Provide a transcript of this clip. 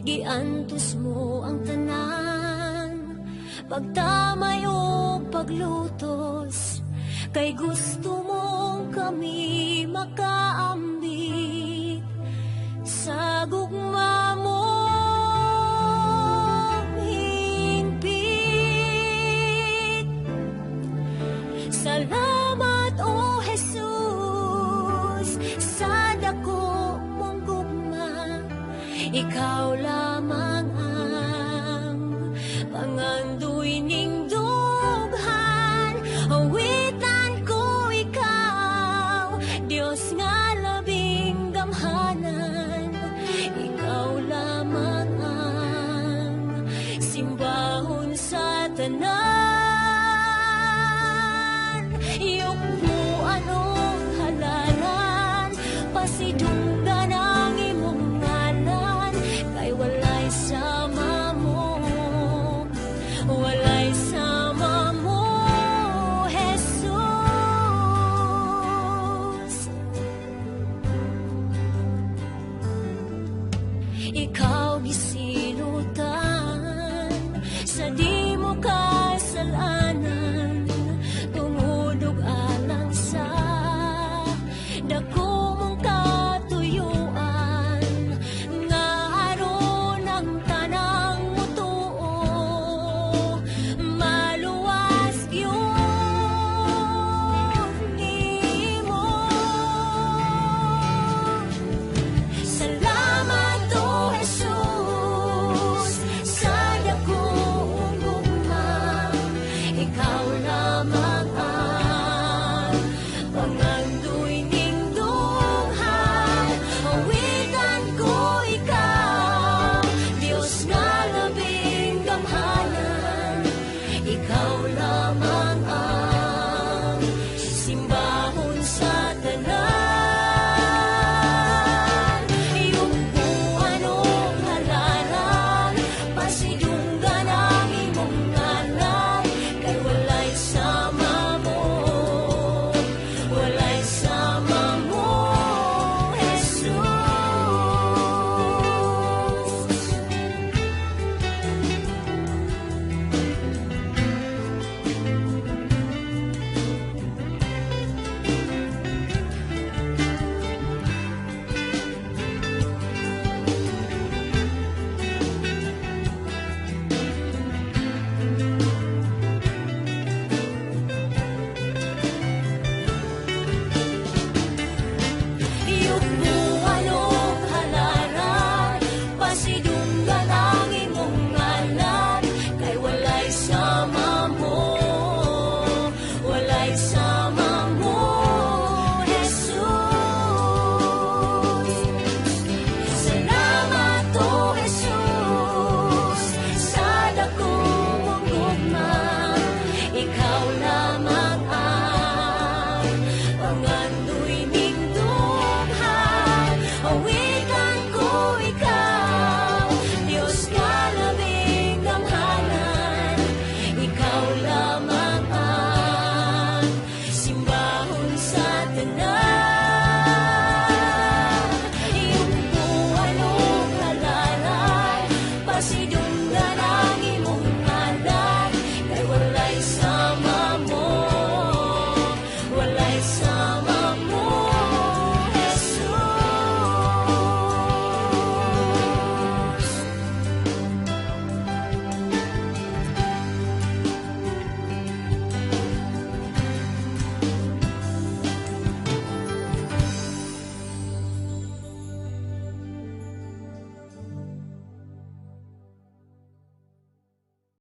giantos mo ang tanan, pagtamay o paglutos, kay gusto mong kami makaambit sa gugma mo. Salamat o Jesus sa dako mong gugma, ikaw lamang ang pangandoy ning dughan. Awitan ko ikaw, Dios nga labing gamhanan, ikaw lamang ang simbahon sa tanan. Pasidunggan ang imong ngalan, kay walay sama mo, walay sama mo, Jesus. Ikaw gisilutan sa di mo kasalanan, tungod og alang sa dako walay sama mo, walay sama